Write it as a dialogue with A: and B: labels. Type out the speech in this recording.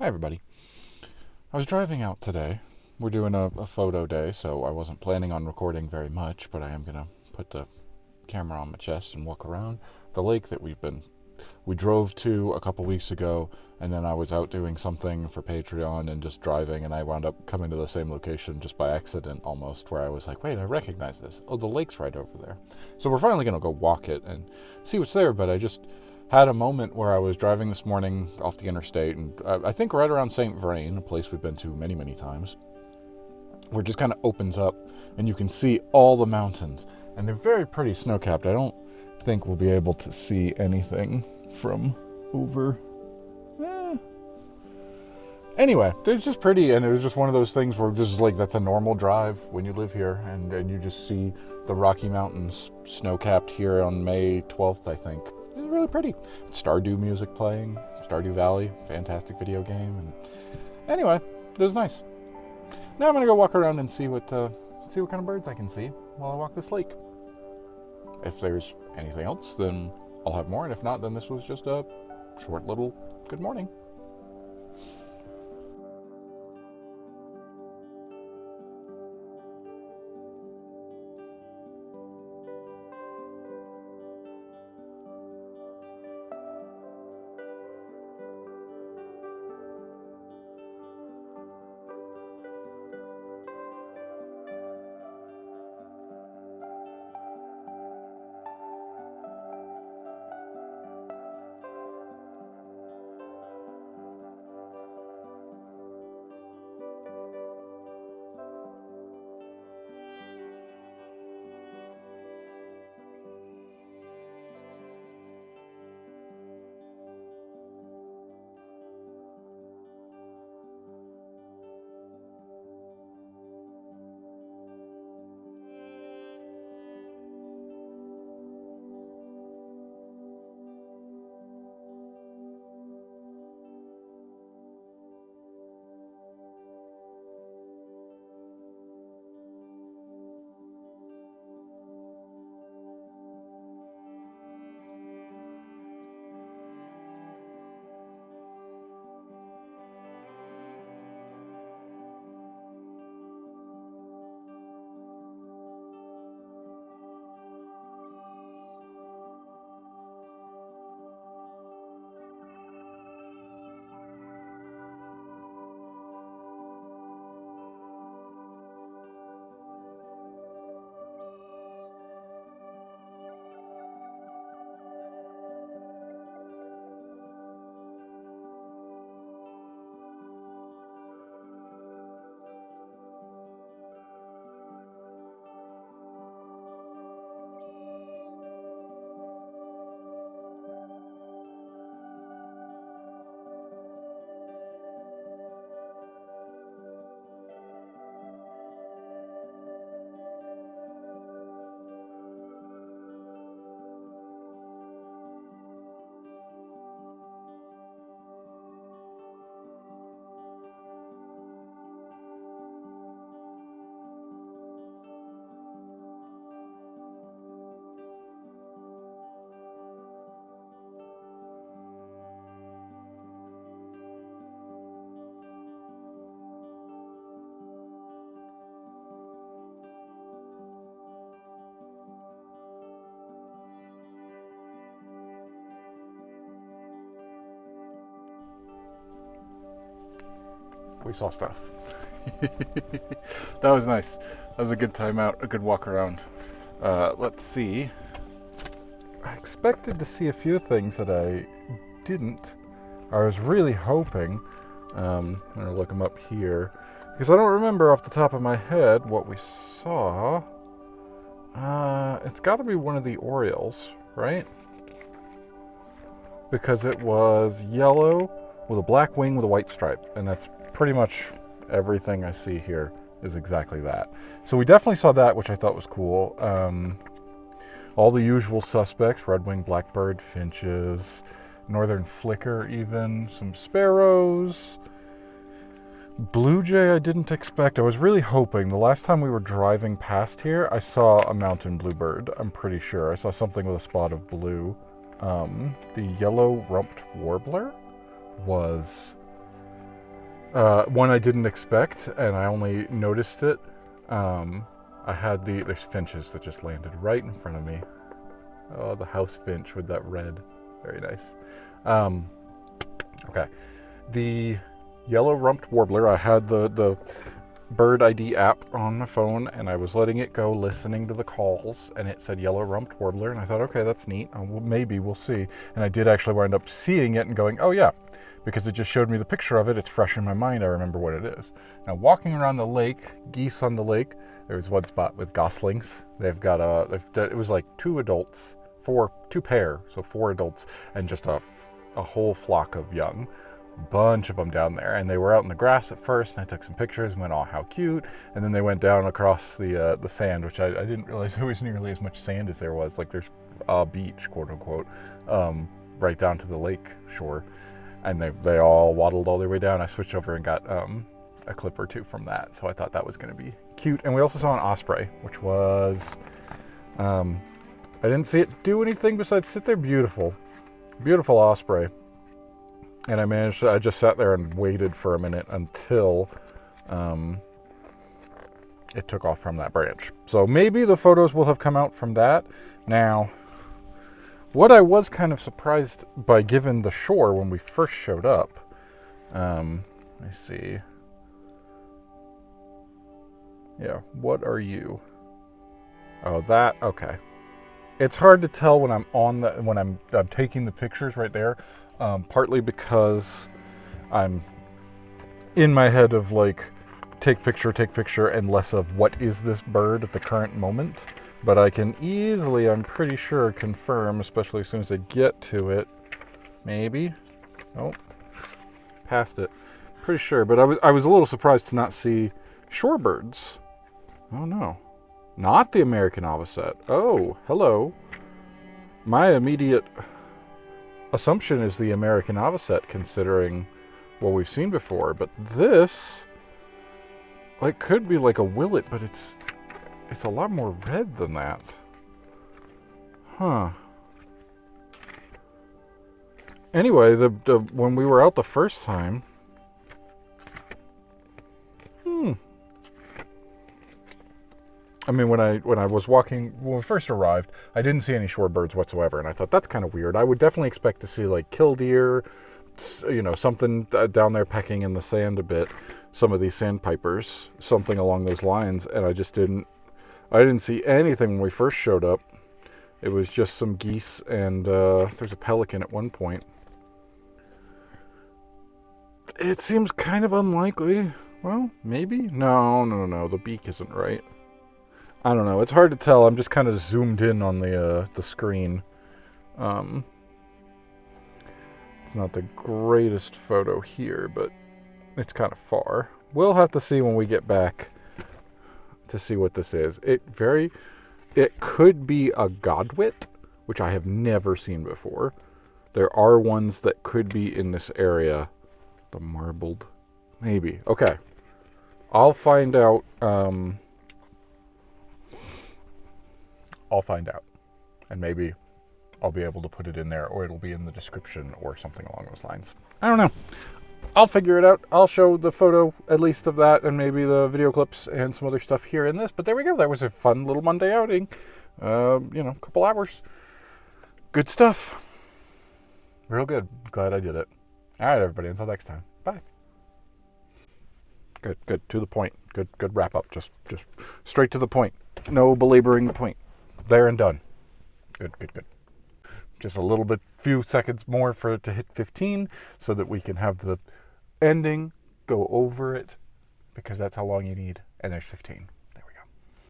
A: Hi, everybody. I was driving out today. We're doing a photo day, so I wasn't planning on recording very much, but I am going to put the camera on my chest and walk around the lake that we drove to a couple weeks ago, and then I was out doing something for Patreon and just driving, and I wound up coming to the same location just by accident almost, where I was like, wait, I recognize this. Oh, the lake's right over there. So we're finally going to go walk it and see what's there, but I just had a moment where I was driving this morning off the interstate, and I think right around St. Vrain, a place we've been to many, many times, where it just kind of opens up, and you can see all the mountains, and they're very pretty snow-capped. I don't think we'll be able to see anything from over. Anyway, it's just pretty, and it was just one of those things where just like that's a normal drive when you live here, and you just see the Rocky Mountains snow-capped here on May 12th, I think. It's really pretty. Stardew music playing, Stardew Valley, fantastic video game, and anyway, it was nice. Now I'm gonna go walk around and see what kind of birds I can see while I walk this lake. If there's anything else, then I'll have more, and if not, then this was just a short little good morning. We saw stuff. That was nice. That was a good time out, a good walk around. Let's see. I expected to see a few things that I didn't. I was really hoping. I'm going to look them up here, because I don't remember off the top of my head what we saw. It's got to be one of the Orioles, right? Because it was yellow with a black wing with a white stripe, and that's pretty much everything I see here is exactly that. So we definitely saw that, which I thought was cool. All the usual suspects: red-winged blackbird, finches, northern flicker, even some sparrows, blue jay. I didn't expect. I was really hoping. The last time we were driving past here, I saw a mountain bluebird. I'm pretty sure I saw something with a spot of blue. The yellow rumped warbler was One I didn't expect, and I only noticed it. I had there's finches that just landed right in front of me. Oh, the house finch with that red. Very nice. Okay. The yellow-rumped warbler, I had the bird ID app on my phone, and I was letting it go, listening to the calls, and it said yellow-rumped warbler, and I thought, okay, that's neat. Well, maybe we'll see. And I did actually wind up seeing it and going, oh yeah, because it just showed me the picture of it. It's fresh in my mind. I remember what it is. Now, walking around the lake, geese on the lake, there was one spot with goslings. They've got it was like two pair, so 4 adults, and just a whole flock of young. Bunch of them down there, and they were out in the grass at first, and I took some pictures and went, oh, how cute. And then they went down across the sand, which I didn't realize there was nearly as much sand as there was. Like, there's a beach, quote unquote, right down to the lake shore, and they all waddled all their way down. I switched over and got a clip or two from that, so I thought that was going to be cute. And we also saw an osprey, which was I didn't see it do anything besides sit there. Beautiful osprey. And I just sat there and waited for a minute until it took off from that branch. So maybe the photos will have come out from that. Now, what I was kind of surprised by, given the shore when we first showed up, let me see. Yeah, what are you? Oh, that, okay. It's hard to tell when I'm taking the pictures right there. Partly because I'm in my head of like, take picture, and less of what is this bird at the current moment. But I can easily, I'm pretty sure, confirm, especially as soon as I get to it. Maybe. Oh, passed it. Pretty sure, but I was a little surprised to not see shorebirds. Oh no, not the American avocet. Oh, hello. My immediate assumption is the American avocet, considering what we've seen before, but this like could be like a willet, but it's a lot more red than that. Huh. Anyway, the when we were out the first time, I mean, when I was walking, when we first arrived, I didn't see any shorebirds whatsoever, and I thought, that's kind of weird. I would definitely expect to see like killdeer, something down there pecking in the sand a bit, some of these sandpipers, something along those lines, and I didn't see anything when we first showed up. It was just some geese, and there's a pelican at one point. It seems kind of unlikely. Well, maybe? No, the beak isn't right. I don't know. It's hard to tell. I'm just kind of zoomed in on the screen. It's not the greatest photo here, but it's kind of far. We'll have to see when we get back to see what this is. It could be a godwit, which I have never seen before. There are ones that could be in this area. The marbled, maybe. Okay, I'll find out. I'll find out, and maybe I'll be able to put it in there, or it'll be in the description or something along those lines. I don't know. I'll figure it out. I'll show the photo, at least, of that, and maybe the video clips and some other stuff here in this. But there we go. That was a fun little Monday outing. Couple hours. Good stuff. Real good. Glad I did it. All right, everybody. Until next time. Bye. Good. To the point. Good wrap up. Just straight to the point. No belaboring the point. There and done. Good. Just a little bit, few seconds more for it to hit 15 so that we can have the ending go over it, because that's how long you need, and there's 15.